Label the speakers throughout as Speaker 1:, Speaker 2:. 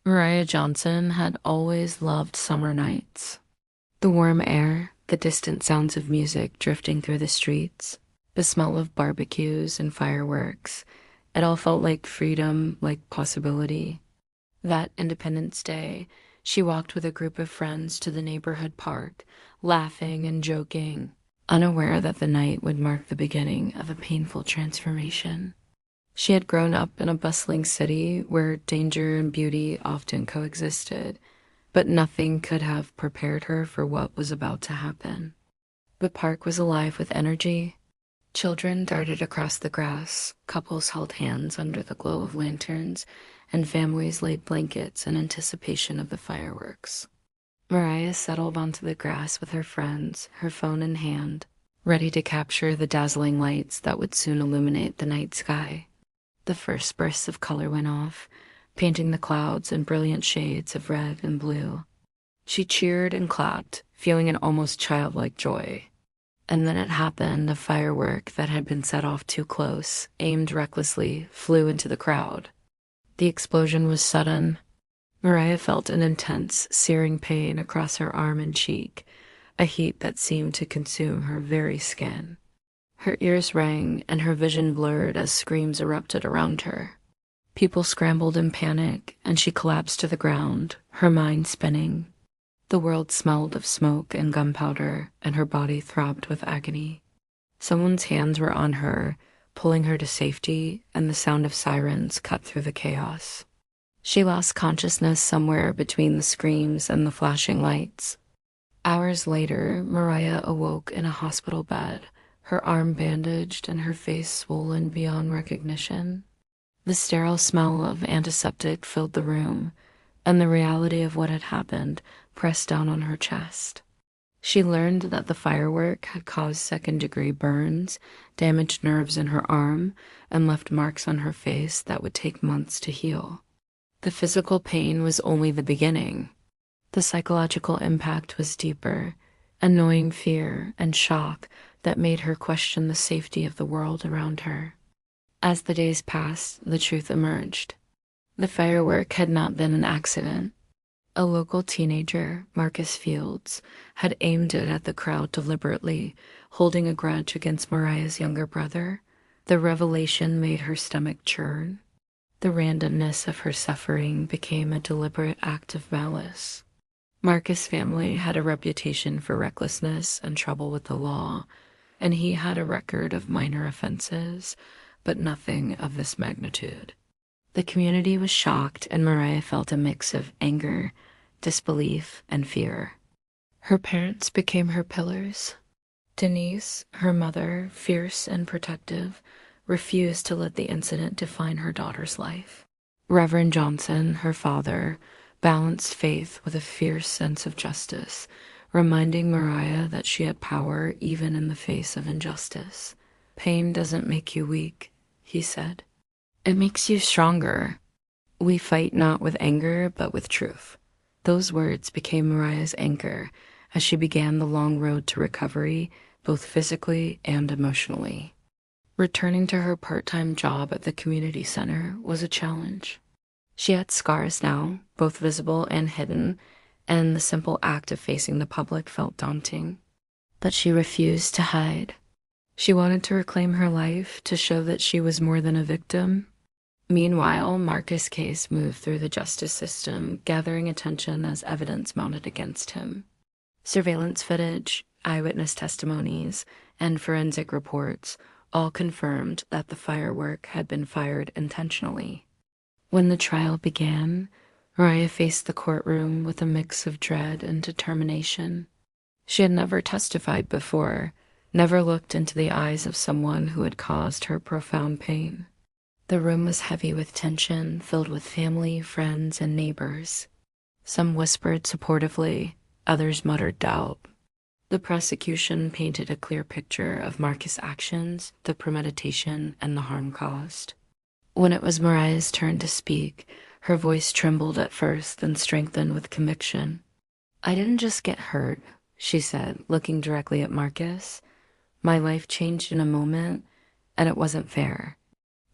Speaker 1: Mariah Johnson had always loved summer nights. The warm air, the distant sounds of music drifting through the streets, the smell of barbecues and fireworks. It all felt like freedom, like possibility. That Independence Day, she walked with a group of friends to the neighborhood park, laughing and joking, unaware that the night would mark the beginning of a painful transformation. She had grown up in a bustling city where danger and beauty often coexisted, but nothing could have prepared her for what was about to happen. The park was alive with energy. Children darted across the grass, couples held hands under the glow of lanterns, and families laid blankets in anticipation of the fireworks. Mariah settled onto the grass with her friends, her phone in hand, ready to capture the dazzling lights that would soon illuminate the night sky. The first bursts of color went off, painting the clouds in brilliant shades of red and blue. She cheered and clapped, feeling an almost childlike joy. And then it happened. A firework that had been set off too close, aimed recklessly, flew into the crowd. The explosion was sudden. Mariah felt an intense, searing pain across her arm and cheek, a heat that seemed to consume her very skin. Her ears rang and her vision blurred as screams erupted around her. People scrambled in panic, and she collapsed to the ground, her mind spinning. The world smelled of smoke and gunpowder, and her body throbbed with agony. Someone's hands were on her, pulling her to safety, and the sound of sirens cut through the chaos. She lost consciousness somewhere between the screams and the flashing lights. Hours later, Mariah awoke in a hospital bed, her arm bandaged and her face swollen beyond recognition. The sterile smell of antiseptic filled the room, and the reality of what had happened pressed down on her chest. She learned that the firework had caused second-degree burns, damaged nerves in her arm, and left marks on her face that would take months to heal. The physical pain was only the beginning. The psychological impact was deeper, a gnawing fear and shock that made her question the safety of the world around her. As the days passed, the truth emerged. The firework had not been an accident. A local teenager, Marcus Fields, had aimed it at the crowd deliberately, holding a grudge against Mariah's younger brother. The revelation made her stomach churn. The randomness of her suffering became a deliberate act of malice. Marcus' family had a reputation for recklessness and trouble with the law, and he had a record of minor offenses, but nothing of this magnitude. The community was shocked, and Mariah felt a mix of anger, disbelief, and fear. Her parents became her pillars. Denise, her mother, fierce and protective, refused to let the incident define her daughter's life. Reverend Johnson, her father, balanced faith with a fierce sense of justice, reminding Mariah that she had power even in the face of injustice. "Pain doesn't make you weak," he said. "It makes you stronger. We fight not with anger, but with truth." Those words became Mariah's anchor as she began the long road to recovery, both physically and emotionally. Returning to her part-time job at the community center was a challenge. She had scars now, both visible and hidden, and the simple act of facing the public felt daunting. But she refused to hide. She wanted to reclaim her life, to show that she was more than a victim. Meanwhile, Marcus' case moved through the justice system, gathering attention as evidence mounted against him. Surveillance footage, eyewitness testimonies, and forensic reports all confirmed that the firework had been fired intentionally. When the trial began, Mariah faced the courtroom with a mix of dread and determination. She had never testified before, never looked into the eyes of someone who had caused her profound pain. The room was heavy with tension, filled with family, friends, and neighbors. Some whispered supportively, others muttered doubt. The prosecution painted a clear picture of Marcus' actions, the premeditation, and the harm caused. When it was Mariah's turn to speak, her voice trembled at first, then strengthened with conviction. "I didn't just get hurt," she said, looking directly at Marcus. "My life changed in a moment, and it wasn't fair.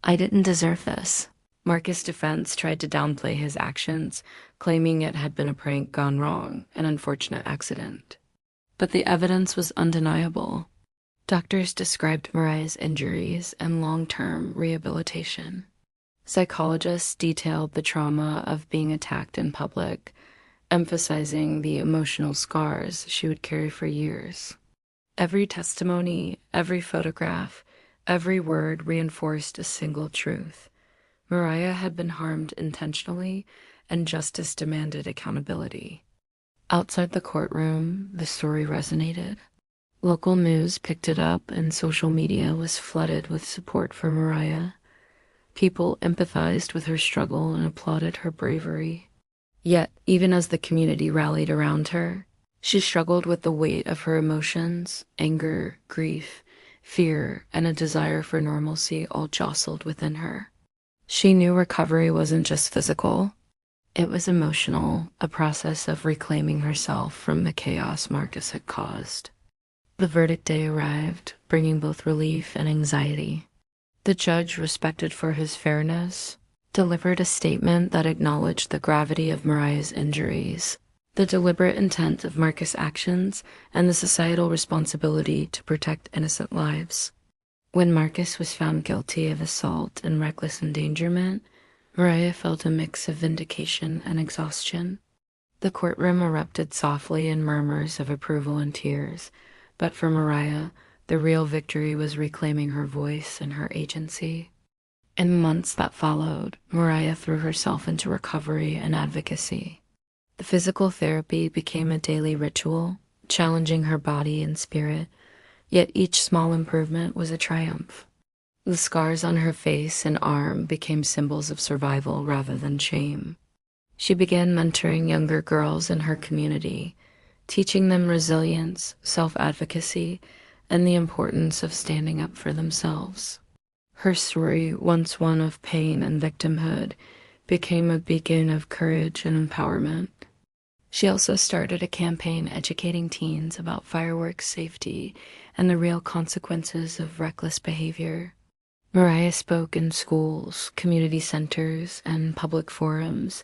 Speaker 1: I didn't deserve this. Marcus' defense tried to downplay his actions, claiming it had been a prank gone wrong, an unfortunate accident. But the evidence was undeniable. Doctors described Mariah's injuries and long-term rehabilitation. Psychologists detailed the trauma of being attacked in public, emphasizing the emotional scars she would carry for years. Every testimony, every photograph, every word reinforced a single truth. Mariah had been harmed intentionally, and justice demanded accountability. Outside the courtroom, the story resonated. Local news picked it up, and social media was flooded with support for Mariah. People empathized with her struggle and applauded her bravery. Yet, even as the community rallied around her, she struggled with the weight of her emotions, anger, grief, fear, and a desire for normalcy all jostled within her. She knew recovery wasn't just physical. It was emotional, a process of reclaiming herself from the chaos Marcus had caused. The verdict day arrived, bringing both relief and anxiety. The judge, respected for his fairness, delivered a statement that acknowledged the gravity of Mariah's injuries, the deliberate intent of Marcus' actions, and the societal responsibility to protect innocent lives. When Marcus was found guilty of assault and reckless endangerment, Mariah felt a mix of vindication and exhaustion. The courtroom erupted softly in murmurs of approval and tears, but for Mariah, the real victory was reclaiming her voice and her agency. In the months that followed, Mariah threw herself into recovery and advocacy. The physical therapy became a daily ritual, challenging her body and spirit, yet each small improvement was a triumph. The scars on her face and arm became symbols of survival rather than shame. She began mentoring younger girls in her community, teaching them resilience, self-advocacy, and the importance of standing up for themselves. Her story, once one of pain and victimhood, became a beacon of courage and empowerment. She also started a campaign educating teens about fireworks safety and the real consequences of reckless behavior. Mariah spoke in schools, community centers, and public forums,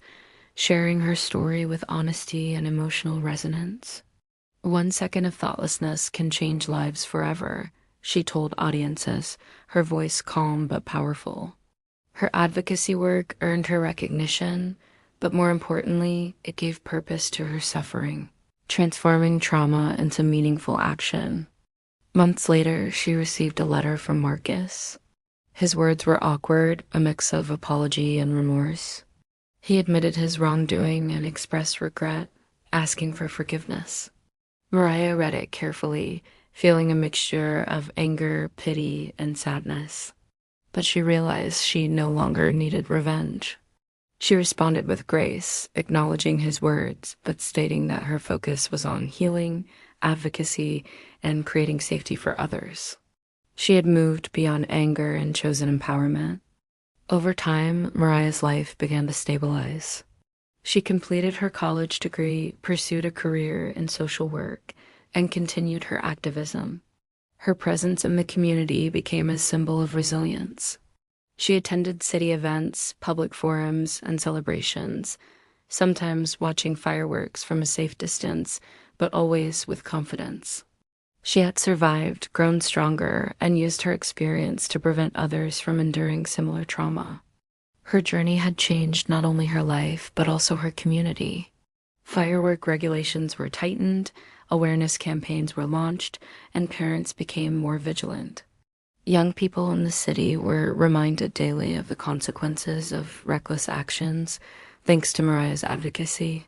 Speaker 1: sharing her story with honesty and emotional resonance. 1 second of thoughtlessness can change lives forever, she told audiences, her voice calm but powerful. Her advocacy work earned her recognition, but more importantly, it gave purpose to her suffering, transforming trauma into meaningful action. Months later, she received a letter from Marcus. His words were awkward, a mix of apology and remorse. He admitted his wrongdoing and expressed regret, asking for forgiveness. Mariah read it carefully, feeling a mixture of anger, pity, and sadness. But she realized she no longer needed revenge. She responded with grace, acknowledging his words, but stating that her focus was on healing, advocacy, and creating safety for others. She had moved beyond anger and chosen empowerment. Over time, Mariah's life began to stabilize. She completed her college degree, pursued a career in social work, and continued her activism. Her presence in the community became a symbol of resilience. She attended city events, public forums, and celebrations, sometimes watching fireworks from a safe distance, but always with confidence. She had survived, grown stronger, and used her experience to prevent others from enduring similar trauma. Her journey had changed not only her life, but also her community. Firework regulations were tightened, awareness campaigns were launched, and parents became more vigilant. Young people in the city were reminded daily of the consequences of reckless actions, thanks to Mariah's advocacy.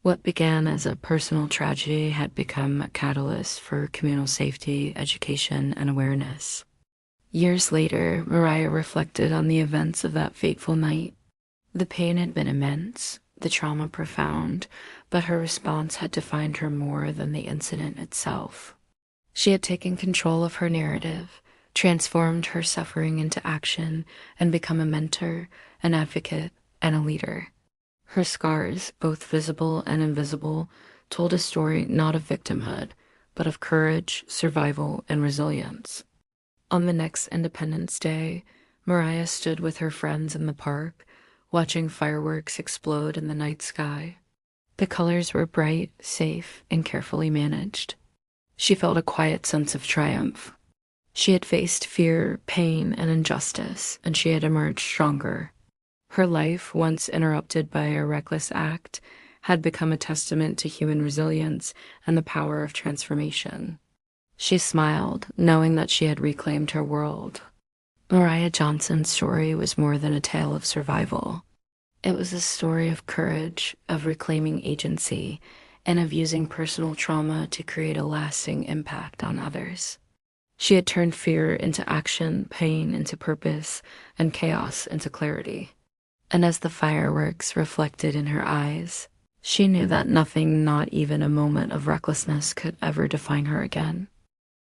Speaker 1: What began as a personal tragedy had become a catalyst for communal safety, education, and awareness. Years later, Mariah reflected on the events of that fateful night. The pain had been immense, the trauma profound, but her response had defined her more than the incident itself. She had taken control of her narrative, transformed her suffering into action, and become a mentor, an advocate, and a leader. Her scars, both visible and invisible, told a story not of victimhood, but of courage, survival, and resilience. On the next Independence Day, Mariah stood with her friends in the park, watching fireworks explode in the night sky. The colors were bright, safe, and carefully managed. She felt a quiet sense of triumph. She had faced fear, pain, and injustice, and she had emerged stronger. Her life, once interrupted by a reckless act, had become a testament to human resilience and the power of transformation. She smiled, knowing that she had reclaimed her world. Mariah Johnson's story was more than a tale of survival. It was a story of courage, of reclaiming agency, and of using personal trauma to create a lasting impact on others. She had turned fear into action, pain into purpose, and chaos into clarity. And as the fireworks reflected in her eyes, she knew that nothing, not even a moment of recklessness, could ever define her again.